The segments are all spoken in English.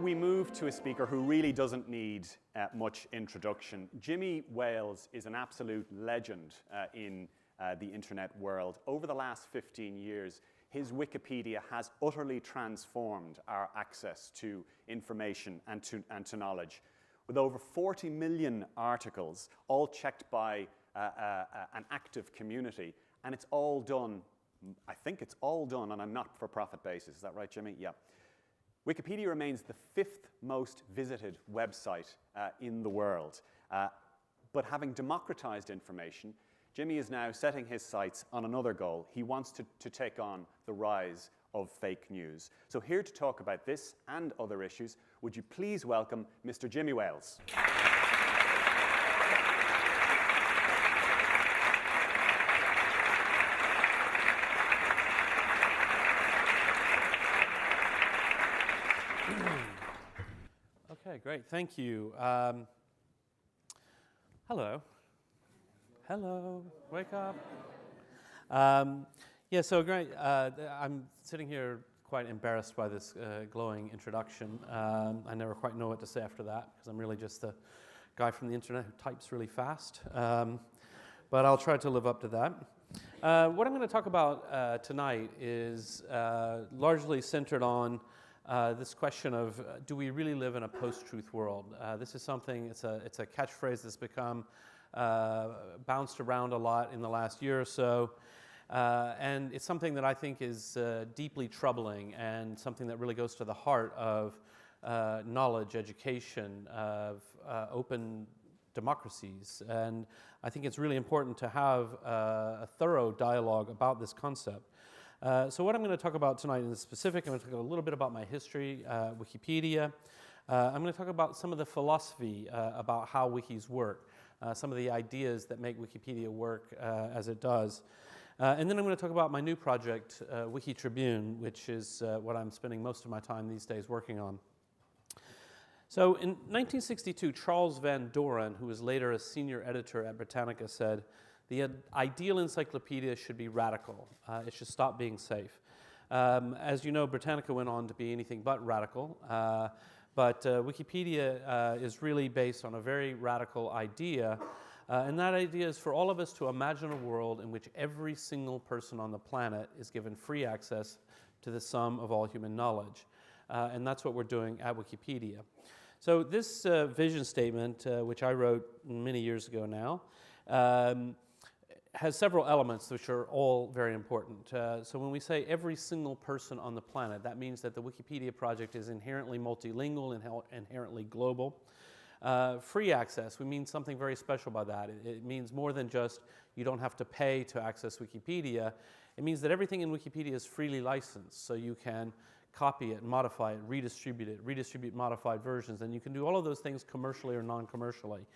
we move to a speaker who really doesn't need much introduction. Jimmy Wales is an absolute legend in the internet world. Over the last 15 years, his Wikipedia has utterly transformed our access to information and to knowledge. With over 40 million articles, all checked by an active community, and it's all done, I think it's all done on a not-for-profit basis. Is that right, Jimmy? Yeah. Wikipedia remains the 5th most visited website in the world. But having democratized information, Jimmy is now setting his sights on another goal. He wants to take on the rise of fake news. So here to talk about this and other issues, would you please welcome Mr. Jimmy Wales. Okay, great. Thank you. Hello. Hello. Wake up. Yeah, so great. I'm sitting here quite embarrassed by this glowing introduction. I never quite know what to say after that because I'm really just a guy from the internet who types really fast. But I'll try to live up to that. What I'm going to talk about tonight is largely centered on this question of do we really live in a post-truth world? This is something, it's a catchphrase that's become bounced around a lot in the last year or so. And it's something that I think is deeply troubling and something that really goes to the heart of knowledge, education, of open democracies. And I think it's really important to have a thorough dialogue about this concept. So what I'm going to talk about tonight in specific, I'm going to talk a little bit about my history, Wikipedia. I'm going to talk about some of the philosophy about how wikis work, some of the ideas that make Wikipedia work as it does. And then I'm going to talk about my new project, Wiki Tribune, which is what I'm spending most of my time these days working on. So in 1962, Charles Van Doren, who was later a senior editor at Britannica, said, "The ideal encyclopedia should be radical. It should stop being safe." As you know, Britannica went on to be anything but radical. But Wikipedia is really based on a very radical idea. And that idea is for all of us to imagine a world in which every single person on the planet is given free access to the sum of all human knowledge. And that's what we're doing at Wikipedia. So this vision statement, which I wrote many years ago now, has several elements which are all very important. So when we say every single person on the planet, that means that the Wikipedia project is inherently multilingual and inherently global. Free access, we mean something very special by that. It means more than just you don't have to pay to access Wikipedia. It means that everything in Wikipedia is freely licensed, so you can copy it, modify it, redistribute modified versions, and you can do all of those things commercially or non-commercially.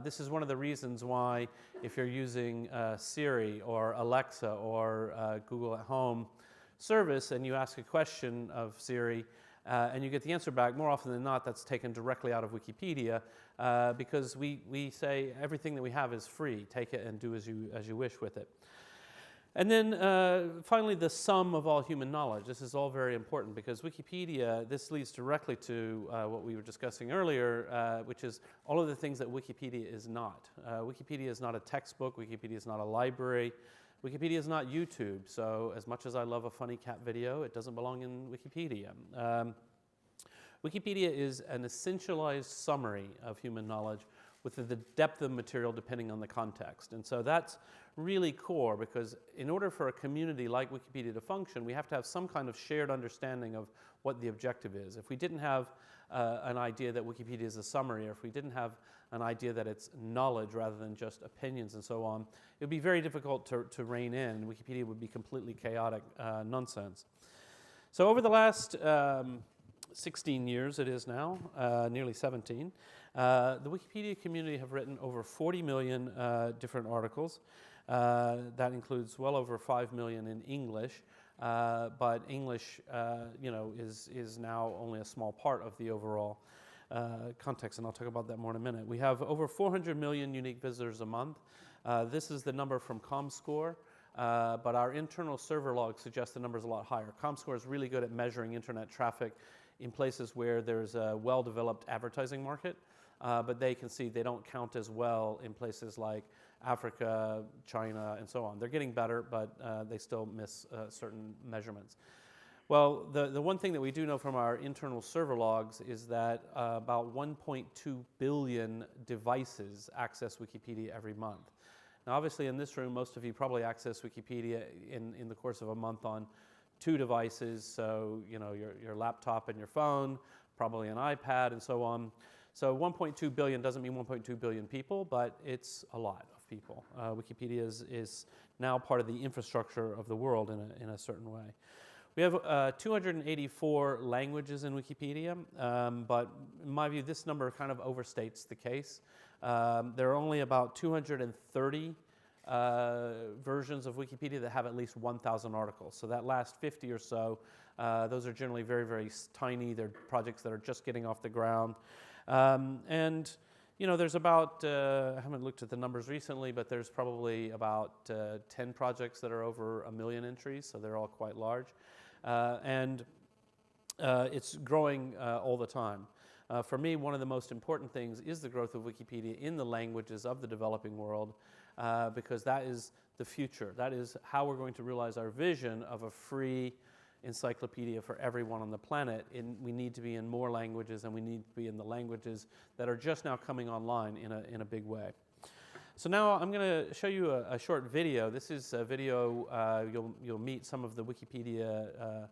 This is one of the reasons why if you're using Siri or Alexa or Google at Home service and you ask a question of Siri and you get the answer back, more often than not that's taken directly out of Wikipedia because we say everything that we have is free. Take it and do as you wish with it. And then finally, the sum of all human knowledge. This is all very important because Wikipedia, this leads directly to what we were discussing earlier, which is all of the things that Wikipedia is not. Wikipedia is not a textbook. Wikipedia is not a library. Wikipedia is not YouTube. So as much as I love a funny cat video, it doesn't belong in Wikipedia. Wikipedia is an essentialized summary of human knowledge with the depth of material depending on the context. And so that's really core because in order for a community like Wikipedia to function, we have to have some kind of shared understanding of what the objective is. If we didn't have an idea that Wikipedia is a summary, or if we didn't have an idea that it's knowledge rather than just opinions and so on, it would be very difficult to rein in. Wikipedia would be completely chaotic nonsense. So over the last 16 years it is now, nearly 17, the Wikipedia community have written over 40 million different articles. That includes well over 5 million in English, but English, is now only a small part of the overall context, and I'll talk about that more in a minute. We have over 400 million unique visitors a month. This is the number from ComScore, but our internal server log suggests the number is a lot higher. ComScore is really good at measuring internet traffic. in places where there's a well-developed advertising market, but they can see they don't count as well in places like Africa, China, and so on. They're getting better, but they still miss certain measurements. Well, the one thing that we do know from our internal server logs is that about 1.2 billion devices access Wikipedia every month. Now, obviously, in this room, most of you probably access Wikipedia in the course of a month on 2 devices, so your laptop and your phone, probably an iPad, and so on. So 1.2 billion doesn't mean 1.2 billion people, but it's a lot of people. Wikipedia is now part of the infrastructure of the world in a certain way. We have 284 languages in Wikipedia, but in my view, this number kind of overstates the case. There are only about 230 versions of Wikipedia that have at least 1,000 articles. So that last 50 or so, those are generally very, very tiny. They're projects that are just getting off the ground. And there's about, I haven't looked at the numbers recently, but there's probably about 10 projects that are over 1 million entries, so they're all quite large. And it's growing all the time. For me, one of the most important things is the growth of Wikipedia in the languages of the developing world, because that is the future. That is how we're going to realize our vision of a free encyclopedia for everyone on the planet. We need to be in more languages, and we need to be in the languages that are just now coming online in a big way. So now I'm going to show you a short video. This is a video, you'll meet some of the Wikipedia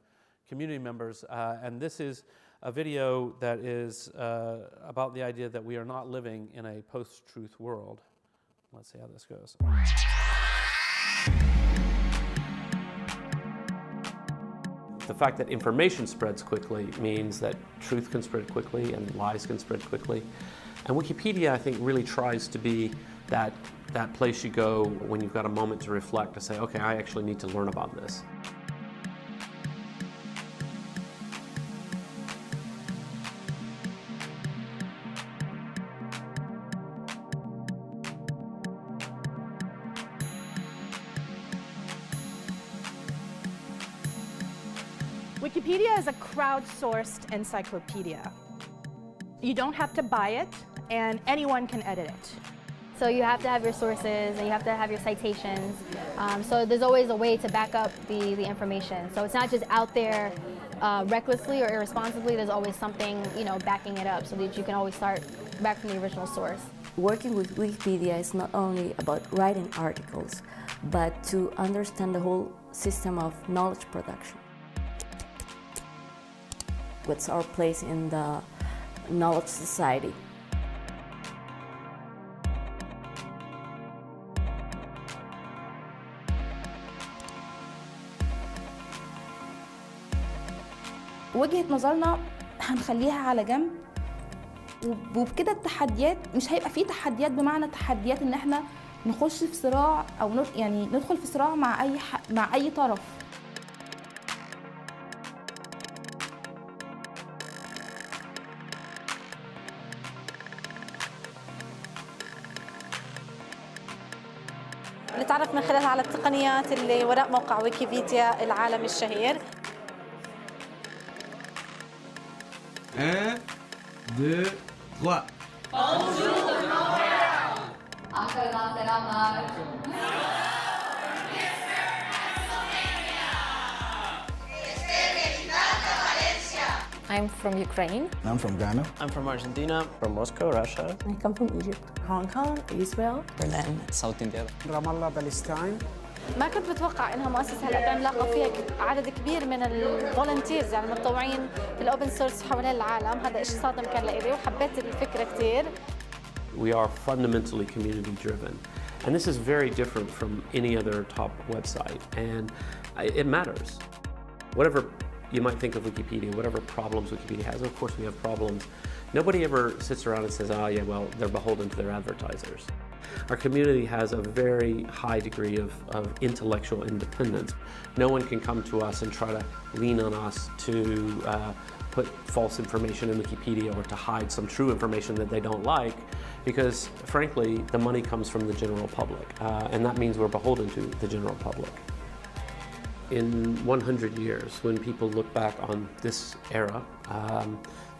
community members, and this is a video that is about the idea that we are not living in a post-truth world. Let's see how this goes. The fact that information spreads quickly means that truth can spread quickly and lies can spread quickly. And Wikipedia, I think, really tries to be that place you go when you've got a moment to reflect, to say, okay, I actually need to learn about this. Wikipedia is a crowdsourced encyclopedia. You don't have to buy it, and anyone can edit it. So you have to have your sources, and you have to have your citations. So there's always a way to back up the information. So it's not just out there recklessly or irresponsibly. There's always something, backing it up, so that you can always start back from the original source. Working with Wikipedia is not only about writing articles, but to understand the whole system of knowledge production. What's our place in the knowledge society? وجهة نظرنا هنخليها على جنب، وبكده التحديات مش هيبقى فيه تحديات بمعنى تحديات ان احنا نخش في صراع او ندخل في صراع مع اي طرف. نتعرف من خلالها على التقنيات اللي وراء موقع ويكيبيديا العالمي الشهير. 1, 2, 3. Bonjour de Montréal. Arkadan selamlar. I'm from Ukraine. I'm from Ghana. I'm from Argentina. From Moscow, Russia. I come from Egypt. Hong Kong, Israel, Berlin, South India. Ramallah, Palestine. ما كنت بتوقع انها مؤسسه هلا عملاقه فيها عدد كبير من الفولنتيرز، يعني المتطوعين في الاوبن سورس حوالين العالم. هذا شيء صادم كان لإلي وحبيت الفكره كثير. We are fundamentally community driven, and this is very different from any other top website, and it matters. Whatever you might think of Wikipedia, whatever problems Wikipedia has, of course we have problems. Nobody ever sits around and says, oh yeah, well, they're beholden to their advertisers. Our community has a very high degree of intellectual independence. No one can come to us and try to lean on us to put false information in Wikipedia or to hide some true information that they don't like, because frankly, the money comes from the general public, and that means we're beholden to the general public. in 100 years, when people look back on this era,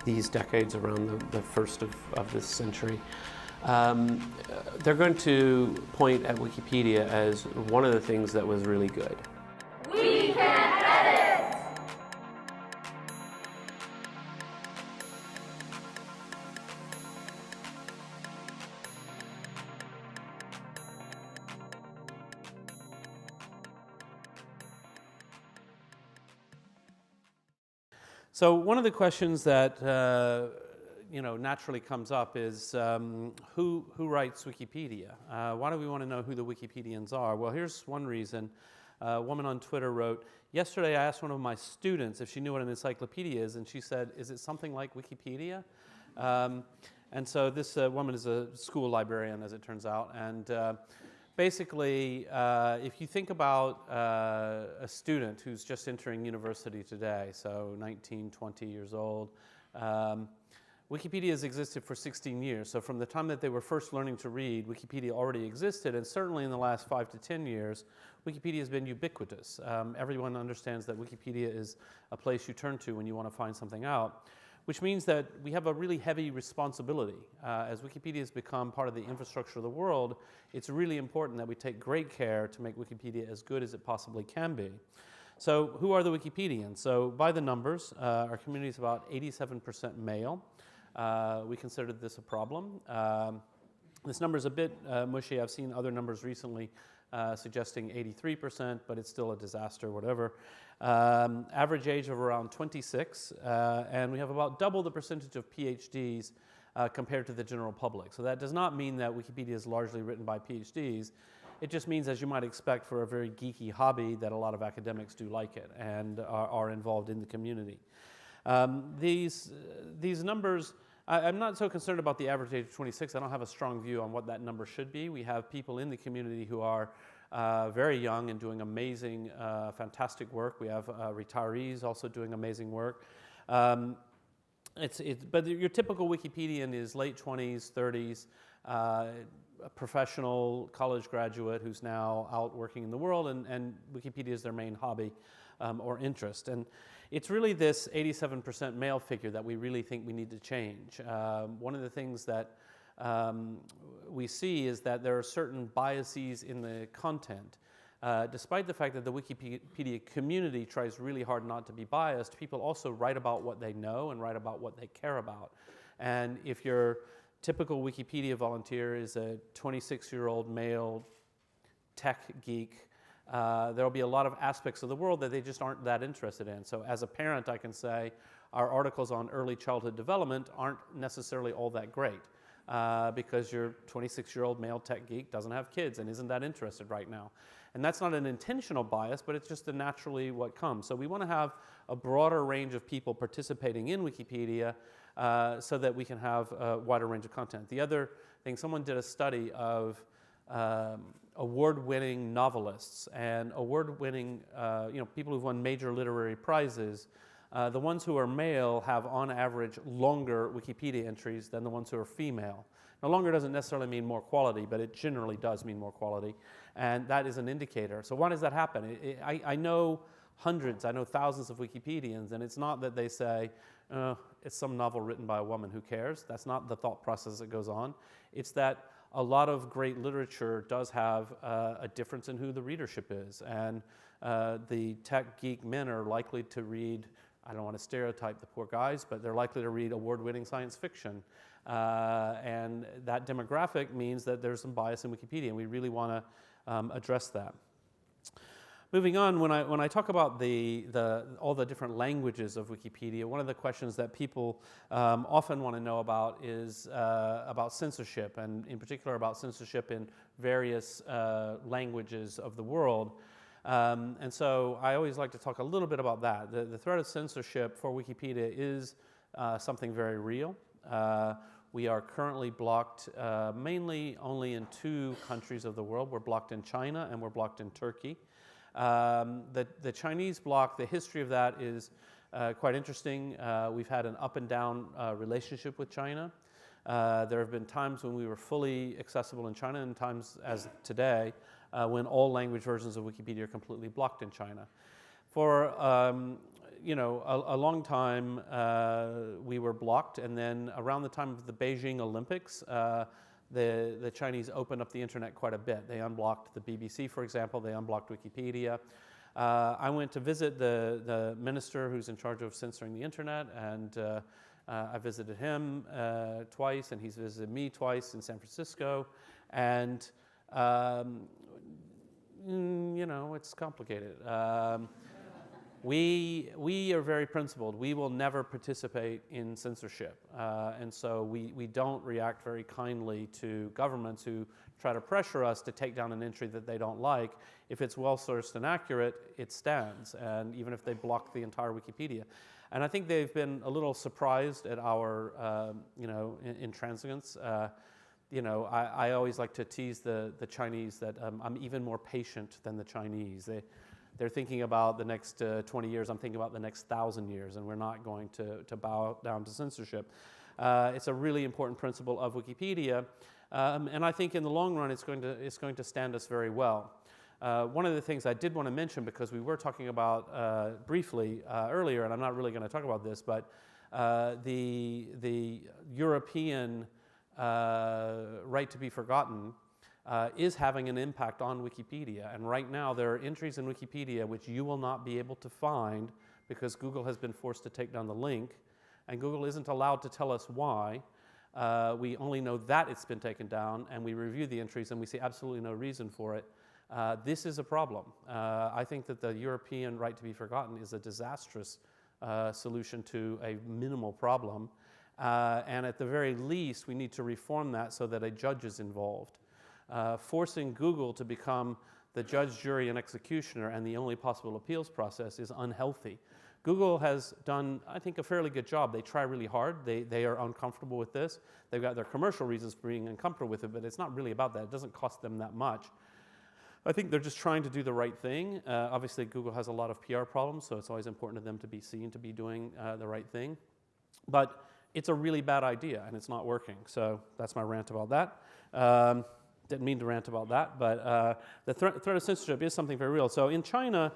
these decades around the first of this century, they're going to point at Wikipedia as one of the things that was really good. We can edit! So one of the questions that naturally comes up is who writes Wikipedia? Why do we want to know who the Wikipedians are? Well, here's one reason. A woman on Twitter wrote, "Yesterday I asked one of my students if she knew what an encyclopedia is, and she said, 'Is it something like Wikipedia?'" And so this woman is a school librarian, as it turns out, and basically, if you think about a student who's just entering university today, so 19, 20 years old, Wikipedia has existed for 16 years. So from the time that they were first learning to read, Wikipedia already existed, and certainly in the last 5 to 10 years, Wikipedia has been ubiquitous. Everyone understands that Wikipedia is a place you turn to when you want to find something out, which means that we have a really heavy responsibility. As Wikipedia has become part of the infrastructure of the world, it's really important that we take great care to make Wikipedia as good as it possibly can be. So who are the Wikipedians? So by the numbers, our community is about 87% male. We considered this a problem. This number is a bit mushy. I've seen other numbers recently suggesting 83%, but it's still a disaster, whatever. Average age of around 26, and we have about double the percentage of PhDs compared to the general public. So that does not mean that Wikipedia is largely written by PhDs. It just means, as you might expect for a very geeky hobby, that a lot of academics do like it and are involved in the community. These numbers, I'm not so concerned about the average age of 26. I don't have a strong view on what that number should be. We have people in the community who are very young and doing amazing, fantastic work. We have retirees also doing amazing work. But your typical Wikipedian is late 20s, 30s, a professional college graduate who's now out working in the world, and Wikipedia is their main hobby or interest. And it's really this 87% male figure that we really think we need to change. One of the things that we see is that there are certain biases in the content. Despite the fact that the Wikipedia community tries really hard not to be biased, people also write about what they know and write about what they care about. And if your typical Wikipedia volunteer is a 26-year-old male tech geek, there will be a lot of aspects of the world that they just aren't that interested in. So as a parent, I can say our articles on early childhood development aren't necessarily all that great because your 26-year-old male tech geek doesn't have kids and isn't that interested right now. And that's not an intentional bias, but it's just naturally what comes. So we want to have a broader range of people participating in Wikipedia so that we can have a wider range of content. The other thing, someone did a study of award-winning novelists and award-winning people who've won major literary prizes. The ones who are male have, on average, longer Wikipedia entries than the ones who are female. Now, longer doesn't necessarily mean more quality, but it generally does mean more quality, and that is an indicator. So why does that happen? I know hundreds, I know thousands of Wikipedians, and it's not that they say, it's some novel written by a woman, who cares? That's not the thought process that goes on. It's that a lot of great literature does have a difference in who the readership is, and the tech geek men are likely to read, I don't want to stereotype the poor guys, but they're likely to read award-winning science fiction. And that demographic means that there's some bias in Wikipedia, and we really want to address that. Moving on, when I talk about all the different languages of Wikipedia, one of the questions that people often want to know about is about censorship, and in particular about censorship in various languages of the world. And so I always like to talk a little bit about that. The threat of censorship for Wikipedia is something very real. We are currently blocked mainly only in 2 countries of the world. We're blocked in China and we're blocked in Turkey. The Chinese block, the history of that is quite interesting. We've had an up and down relationship with China. There have been times when we were fully accessible in China and times as today when all language versions of Wikipedia are completely blocked in China. For a long time, we were blocked, and then around the time of the Beijing Olympics, the Chinese opened up the internet quite a bit. They unblocked the BBC, for example. They unblocked Wikipedia. I went to visit the minister who's in charge of censoring the internet, and I visited him twice, and he's visited me twice in San Francisco. And, it's complicated. We are very principled. We will never participate in censorship. And so we don't react very kindly to governments who try to pressure us to take down an entry that they don't like. If it's well-sourced and accurate, it stands, and even if they block the entire Wikipedia. And I think they've been a little surprised at our, intransigence. I always like to tease the Chinese that I'm even more patient than the Chinese. They're thinking about the next 20 years. I'm thinking about the next 1,000 years, and we're not going to bow down to censorship. It's a really important principle of Wikipedia, and I think in the long run it's going to stand us very well. One of the things I did want to mention, because we were talking about briefly earlier, and I'm not really going to talk about this, but the European right to be forgotten is having an impact on Wikipedia. And right now there are entries in Wikipedia which you will not be able to find because Google has been forced to take down the link, and Google isn't allowed to tell us why. We only know that it's been taken down, and we review the entries and we see absolutely no reason for it. This is a problem. I think that the European right to be forgotten is a disastrous solution to a minimal problem. And at the very least, we need to reform that so that a judge is involved. Forcing Google to become the judge, jury, and executioner and the only possible appeals process is unhealthy. Google has done, I think, a fairly good job. They try really hard. They are uncomfortable with this. They've got their commercial reasons for being uncomfortable with it, but it's not really about that. It doesn't cost them that much. I think they're just trying to do the right thing. Obviously, Google has a lot of PR problems, so it's always important to them to be seen to be doing the right thing. But it's a really bad idea, and it's not working. So that's my rant about that. Didn't mean to rant about that, but the threat of censorship is something very real. So in China,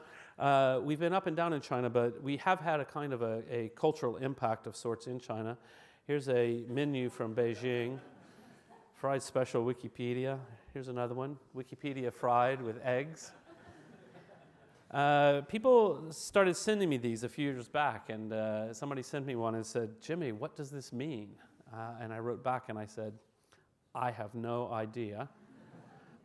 we've been up and down in China, but we have had a kind of a cultural impact of sorts in China. Here's a menu from Beijing. Fried special Wikipedia. Here's another one. Wikipedia fried with eggs. People started sending me these a few years back, and somebody sent me one and said, "Jimmy, what does this mean?" And I wrote back and I said, "I have no idea,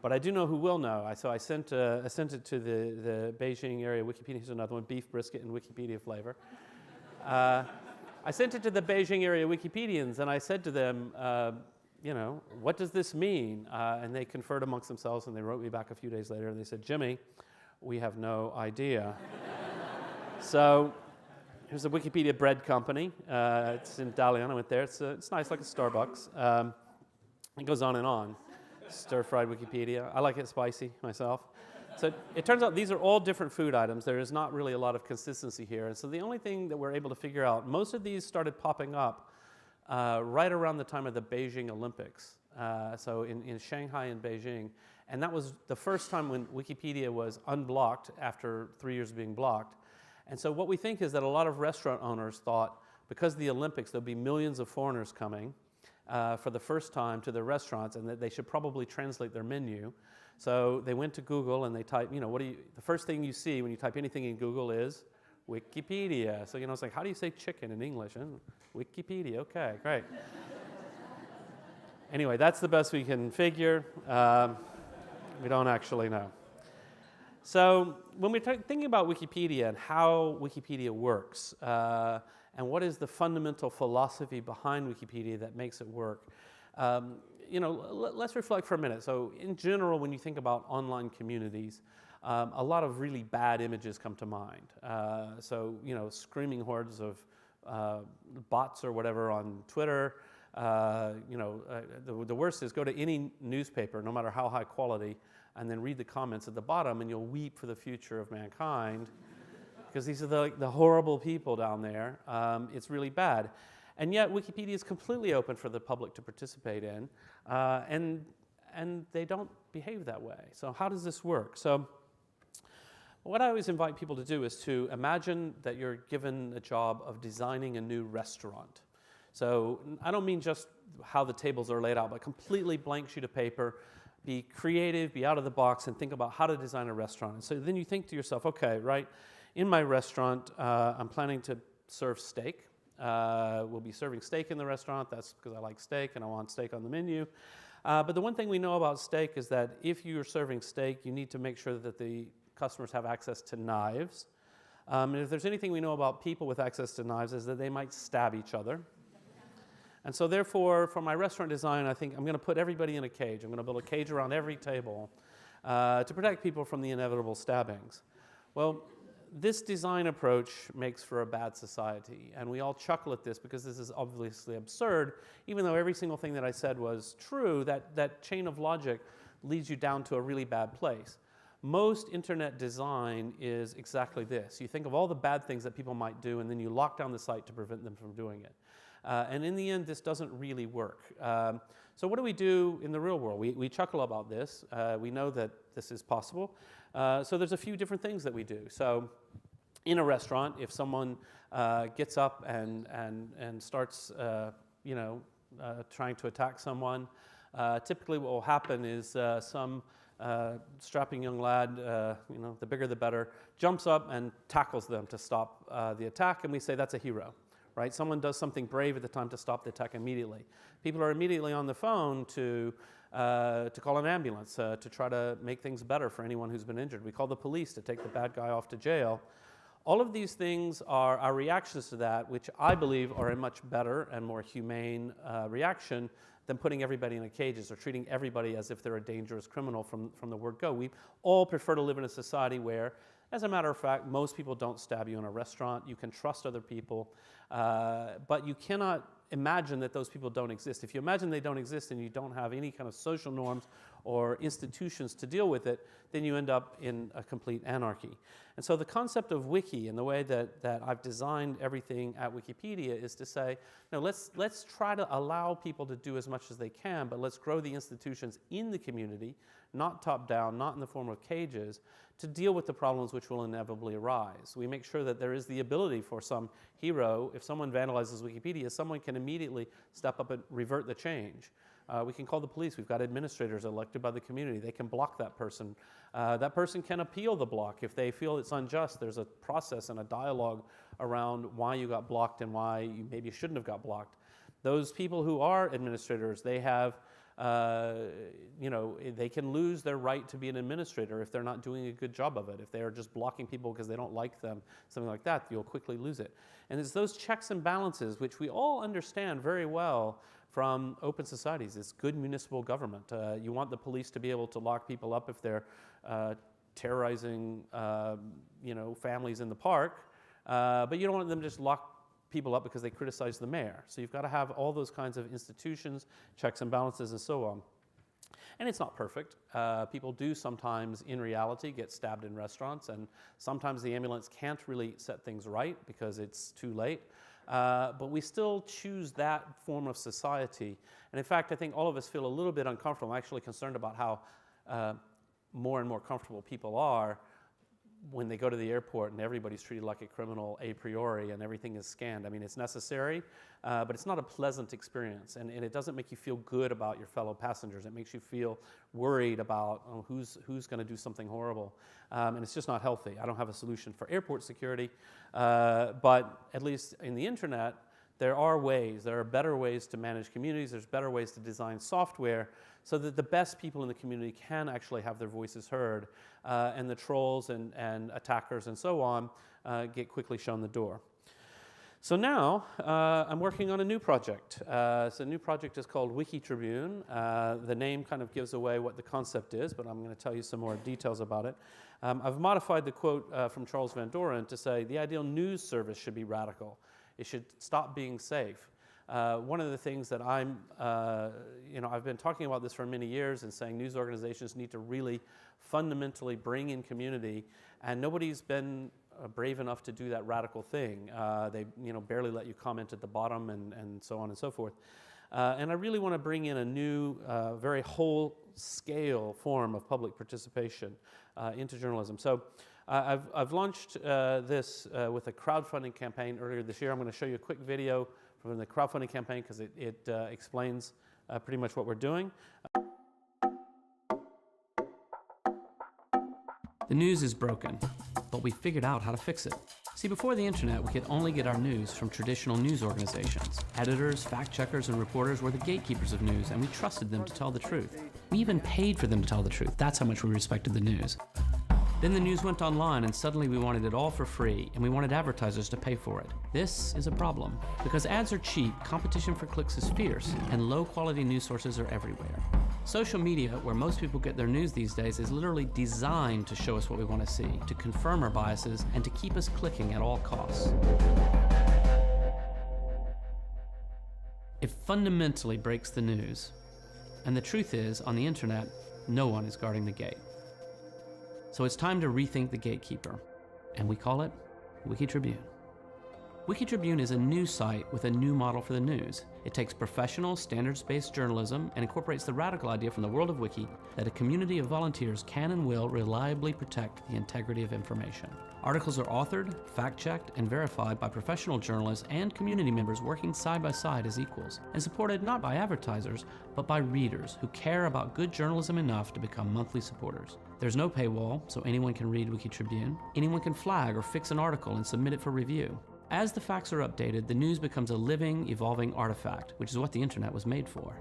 but I do know who will know." So I sent it to the Beijing area Wikipedia. Here's another one, beef brisket and Wikipedia flavor. I sent it to the Beijing area Wikipedians, and I said to them, what does this mean? And they conferred amongst themselves, and they wrote me back a few days later, and they said, "Jimmy, we have no idea." So here's a Wikipedia bread company. It's in Dalian. I went there. It's nice, like a Starbucks. It goes on and on. Stir-fried Wikipedia. I like it spicy myself. So it turns out these are all different food items. There is not really a lot of consistency here. And so the only thing that we're able to figure out, most of these started popping up right around the time of the Beijing Olympics. So in Shanghai and Beijing. And that was the first time when Wikipedia was unblocked after 3 years of being blocked. And so what we think is that a lot of restaurant owners thought, because of the Olympics, there'll be millions of foreigners coming for the first time to their restaurants, and that they should probably translate their menu. So they went to Google and they typed, the first thing you see when you type anything in Google is Wikipedia. So, it's like, how do you say chicken in English? Wikipedia, okay, great. Anyway, that's the best we can figure. We don't actually know. So when we're thinking about Wikipedia and how Wikipedia works, and what is the fundamental philosophy behind Wikipedia that makes it work, let's reflect for a minute. So in general, when you think about online communities, a lot of really bad images come to mind. Screaming hordes of bots or whatever on Twitter. The worst is go to any newspaper, no matter how high quality, and then read the comments at the bottom, and you'll weep for the future of mankind, because these are the horrible people down there. It's really bad. And yet Wikipedia is completely open for the public to participate in, and they don't behave that way. So how does this work? So What I always invite people to do is to imagine that you're given a job of designing a new restaurant. So I don't mean just how the tables are laid out, but completely blank sheet of paper. Be creative, be out of the box, and think about how to design a restaurant. And so then you think to yourself, okay, right, in my restaurant, I'm planning to serve steak. We'll be serving steak in the restaurant. That's because I like steak and I want steak on the menu. But the one thing we know about steak is that if you're serving steak, you need to make sure that the customers have access to knives. And if there's anything we know about people with access to knives is that they might stab each other. And so therefore, for my restaurant design, I think I'm going to put everybody in a cage. I'm going to build a cage around every table to protect people from the inevitable stabbings. Well, this design approach makes for a bad society, and we all chuckle at this because this is obviously absurd. Even though every single thing that I said was true, that chain of logic leads you down to a really bad place. Most internet design is exactly this. You think of all the bad things that people might do, and then you lock down the site to prevent them from doing it. And in the end, this doesn't really work. So what do we do in the real world? We chuckle about this. We know that this is possible. So there's a few different things that we do. So in a restaurant, if someone gets up and starts trying to attack someone, typically what will happen is some strapping young lad, the bigger the better, jumps up and tackles them to stop the attack, and we say that's a hero. Right? Someone does something brave at the time to stop the attack immediately. People are immediately on the phone to call an ambulance, to try to make things better for anyone who's been injured. We call the police to take the bad guy off to jail. All of these things are our reactions to that, which I believe are a much better and more humane reaction than putting everybody in a cages or treating everybody as if they're a dangerous criminal from the word go. We all prefer to live in a society where, as a matter of fact, most people don't stab you in a restaurant. You can trust other people, but you cannot imagine that those people don't exist. If you imagine they don't exist and you don't have any kind of social norms or institutions to deal with it, then you end up in a complete anarchy. And so the concept of wiki and the way that I've designed everything at Wikipedia is to say, no, let's try to allow people to do as much as they can, but let's grow the institutions in the community, not top down, not in the form of cages, to deal with the problems which will inevitably arise. We make sure that there is the ability for some hero, if someone vandalizes Wikipedia, someone can immediately step up and revert the change. We can call the police. We've got administrators elected by the community. They can block that person. That person can appeal the block if they feel it's unjust. There's a process and a dialogue around why you got blocked and why you maybe shouldn't have got blocked. Those people who are administrators, they have they can lose their right to be an administrator if they're not doing a good job of it. If they are just blocking people because they don't like them, something like that, you'll quickly lose it. And it's those checks and balances, which we all understand very well from open societies. It's good municipal government. You want the police to be able to lock people up if they're terrorizing, families in the park, but you don't want them to just lock people up because they criticize the mayor. So you've got to have all those kinds of institutions, checks and balances, and so on. And it's not perfect. People do sometimes, in reality, get stabbed in restaurants, and sometimes the ambulance can't really set things right because it's too late. But we still choose that form of society. And in fact, I think all of us feel a little bit uncomfortable. I'm actually concerned about how more and more comfortable people are when they go to the airport and everybody's treated like a criminal a priori and everything is scanned. I mean, it's necessary, but it's not a pleasant experience. And it doesn't make you feel good about your fellow passengers. It makes you feel worried about who's going to do something horrible. And it's just not healthy. I don't have a solution for airport security, but at least in the internet, there are better ways to manage communities. There's better ways to design software so that the best people in the community can actually have their voices heard, and the trolls and attackers and so on get quickly shown the door. So now I'm working on a new project. So the new project is called Wiki Tribune. The name kind of gives away what the concept is, but I'm going to tell you some more details about it. I've modified the quote from Charles Van Doren to say the ideal news service should be radical. It should stop being safe. One of the things that I've been talking about this for many years and saying news organizations need to really fundamentally bring in community, and nobody's been brave enough to do that radical thing. They barely let you comment at the bottom and so on and so forth. And I really want to bring in a new, very whole-scale form of public participation into journalism. So I've launched this with a crowdfunding campaign earlier this year. I'm going to show you a quick video from the crowdfunding campaign because it explains pretty much what we're doing. The news is broken, but we figured out how to fix it. See, before the internet, we could only get our news from traditional news organizations. Editors, fact-checkers, and reporters were the gatekeepers of news, and we trusted them to tell the truth. We even paid for them to tell the truth. That's how much we respected the news. Then the news went online, and suddenly we wanted it all for free, and we wanted advertisers to pay for it. This is a problem. Because ads are cheap, competition for clicks is fierce, and low-quality news sources are everywhere. Social media, where most people get their news these days, is literally designed to show us what we want to see, to confirm our biases, and to keep us clicking at all costs. It fundamentally breaks the news. And the truth is, on the internet, no one is guarding the gate. So it's time to rethink the gatekeeper, and we call it WikiTribune. WikiTribune is a news site with a new model for the news. It takes professional, standards-based journalism and incorporates the radical idea from the world of Wiki that a community of volunteers can and will reliably protect the integrity of information. Articles are authored, fact-checked, and verified by professional journalists and community members working side by side as equals, and supported not by advertisers, but by readers who care about good journalism enough to become monthly supporters. There's no paywall, so anyone can read WikiTribune. Anyone can flag or fix an article and submit it for review. As the facts are updated, the news becomes a living, evolving artifact, which is what the internet was made for.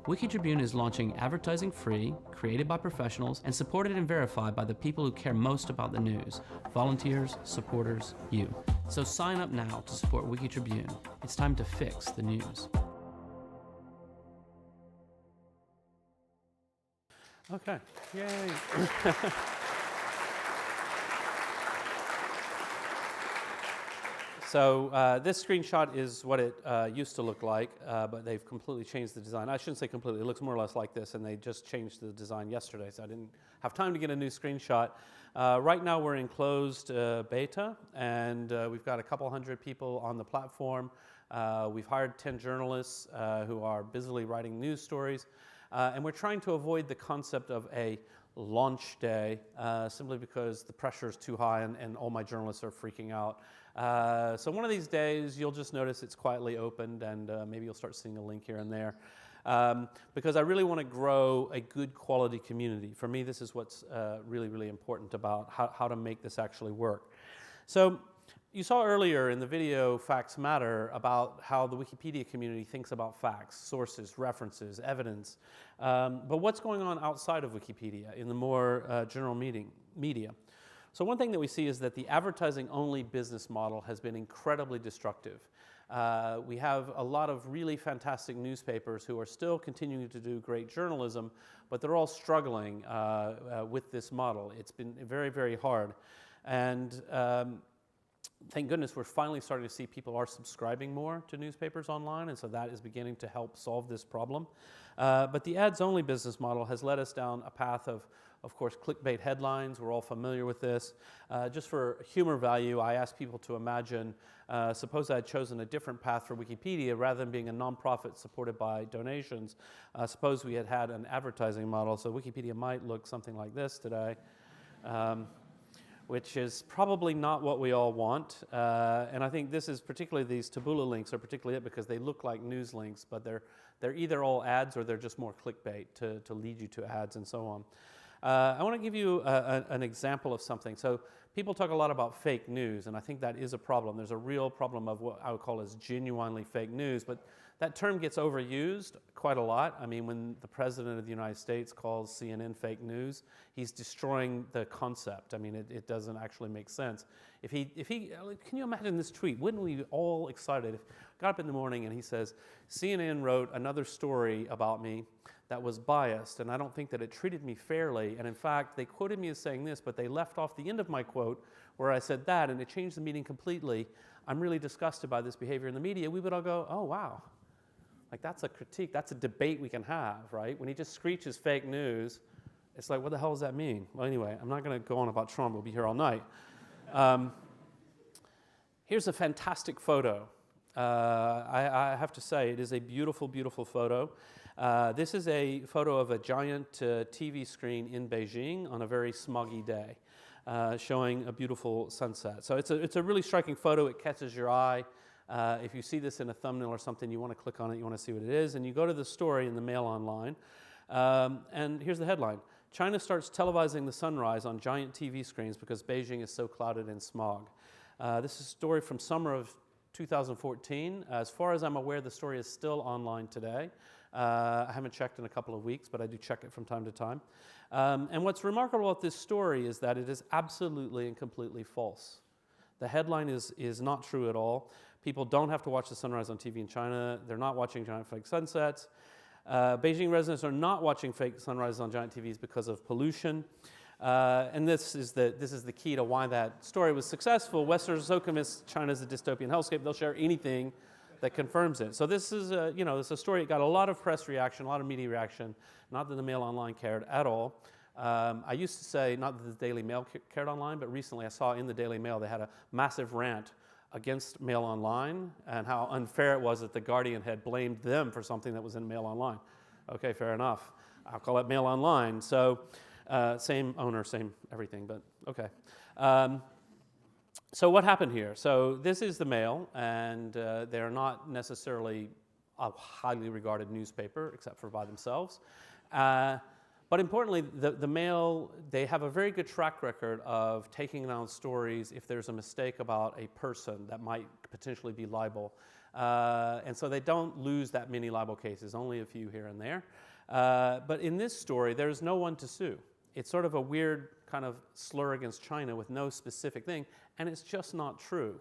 WikiTribune is launching advertising free, created by professionals, and supported and verified by the people who care most about the news: volunteers, supporters, you. So sign up now to support WikiTribune. It's time to fix the news. Okay, yay. So this screenshot is what it used to look like, but they've completely changed the design. I shouldn't say completely, it looks more or less like this, and they just changed the design yesterday, so I didn't have time to get a new screenshot. Right now we're in closed beta, and we've got a couple hundred people on the platform. We've hired 10 journalists who are busily writing news stories, and we're trying to avoid the concept of a launch day simply because the pressure is too high and all my journalists are freaking out. So one of these days you'll just notice it's quietly opened, and maybe you'll start seeing a link here and there. Because I really want to grow a good quality community. For me, this is what's really, really important about how to make this actually work. So you saw earlier in the video Facts Matter about how the Wikipedia community thinks about facts, sources, references, evidence. But what's going on outside of Wikipedia in the more general media? So one thing that we see is that the advertising-only business model has been incredibly destructive. We have a lot of really fantastic newspapers who are still continuing to do great journalism, but they're all struggling with this model. It's been very, very hard. And thank goodness we're finally starting to see people are subscribing more to newspapers online, and so that is beginning to help solve this problem. But the ads-only business model has led us down a path of course, clickbait headlines. We're all familiar with this. Just for humor value, I asked people to imagine, suppose I had chosen a different path for Wikipedia rather than being a nonprofit supported by donations. Suppose we had had an advertising model, so Wikipedia might look something like this today. Which is probably not what we all want. And I think this is particularly, these tabula links are particularly it because they look like news links, but they're either all ads or they're just more clickbait to lead you to ads and so on. I want to give you an example of something. So people talk a lot about fake news, and I think that is a problem. There's a real problem of what I would call as genuinely fake news, but that term gets overused quite a lot. I mean, when the President of the United States calls CNN fake news, he's destroying the concept. I mean, it doesn't actually make sense. If he, can you imagine this tweet? Wouldn't we be all excited if got up in the morning and he says, CNN wrote another story about me that was biased, and I don't think that it treated me fairly, and in fact, they quoted me as saying this, but they left off the end of my quote where I said that, and it changed the meaning completely. I'm really disgusted by this behavior in the media. We would all go, oh, wow. Like, that's a critique, that's a debate we can have, right? When he just screeches fake news, it's like, what the hell does that mean? Well, anyway, I'm not going to go on about Trump. We'll be here all night. Here's a fantastic photo. I have to say, it is a beautiful, beautiful photo. This is a photo of a giant TV screen in Beijing on a very smoggy day. showing a beautiful sunset. So it's a really striking photo. It catches your eye. If you see this in a thumbnail or something, you want to click on it, you want to see what it is, and you go to the story in the Mail Online, and here's the headline. China starts televising the sunrise on giant TV screens because Beijing is so clouded in smog. This is a story from summer of 2014. As far as I'm aware, the story is still online today. I haven't checked in a couple of weeks, but I do check it from time to time. And what's remarkable about this story is that it is absolutely and completely false. The headline is not true at all. People don't have to watch the sunrise on TV in China. They're not watching giant fake sunsets. Beijing residents are not watching fake sunrises on giant TVs because of pollution. And this is the key to why that story was successful. Westerners are so convinced China's a dystopian hellscape, they'll share anything that confirms it. So this is it's a story that got a lot of press reaction, a lot of media reaction. Not that the Mail Online cared at all. I used to say not that the Daily Mail cared online, but recently I saw in the Daily Mail they had a massive rant against Mail Online and how unfair it was that the Guardian had blamed them for something that was in Mail Online. Okay, fair enough. I'll call it Mail Online. So same owner, same everything, but okay. So what happened here? So this is the Mail, and they're not necessarily a highly regarded newspaper, except for by themselves. But importantly, the Mail, they have a very good track record of taking down stories if there's a mistake about a person that might potentially be libel. And so they don't lose that many libel cases, only a few here and there. But in this story, there's no one to sue. It's sort of a weird kind of slur against China with no specific thing, and it's just not true.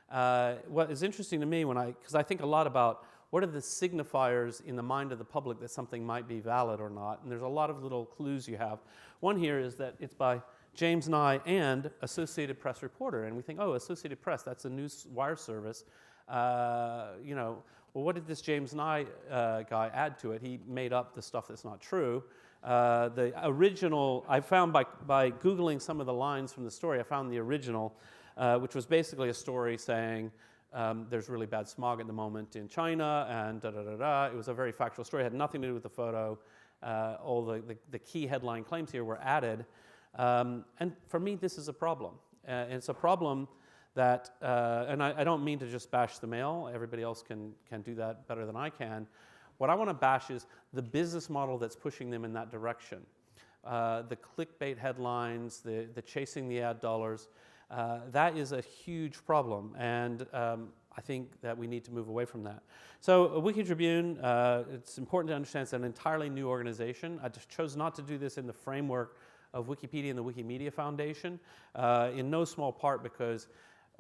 What is interesting to me because I think a lot about what are the signifiers in the mind of the public that something might be valid or not, and there's a lot of little clues you have. One here is that it's by James Nye and Associated Press reporter, and we think, oh, Associated Press, that's a news wire service. Well, what did this James Nye guy add to it? He made up the stuff that's not true. The original, I found by Googling some of the lines from the story, I found the original, which was basically a story saying there's really bad smog at the moment in China, and da-da-da-da. It was a very factual story. It had nothing to do with the photo. All the key headline claims here were added. And for me, this is a problem. And it's a problem that, and I don't mean to just bash the Mail. Everybody else can do that better than I can. What I want to bash is the business model that's pushing them in that direction. The clickbait headlines, the chasing the ad dollars, that is a huge problem, and I think that we need to move away from that. So Wiki Tribune, it's important to understand it's an entirely new organization. I just chose not to do this in the framework of Wikipedia and the Wikimedia Foundation, in no small part because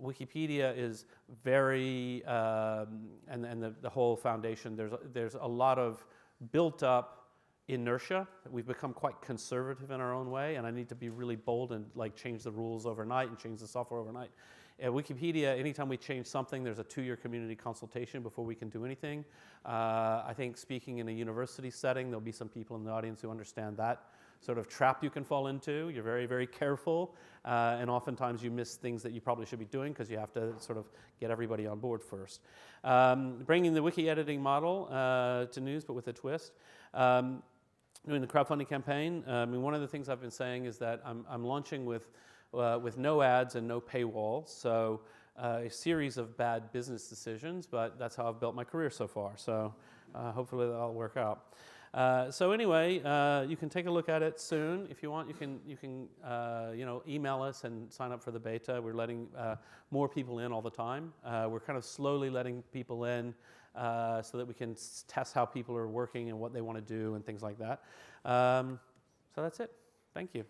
Wikipedia is very, and the whole foundation, there's a lot of built up inertia. We've become quite conservative in our own way, and I need to be really bold and change the rules overnight and change the software overnight. At Wikipedia, anytime we change something, there's a 2-year community consultation before we can do anything. I think speaking in a university setting, there'll be some people in the audience who understand that sort of trap you can fall into. You're very, very careful, and oftentimes you miss things that you probably should be doing because you have to sort of get everybody on board first. Bringing the wiki editing model to news, but with a twist. Doing the crowdfunding campaign. One of the things I've been saying is that I'm launching with no ads and no paywall, so a series of bad business decisions, but that's how I've built my career so far, so hopefully that'll work out. So anyway, you can take a look at it soon. If you want, you can email us and sign up for the beta. We're letting more people in all the time. We're kind of slowly letting people in so that we can test how people are working and what they want to do and things like that. So that's it. Thank you.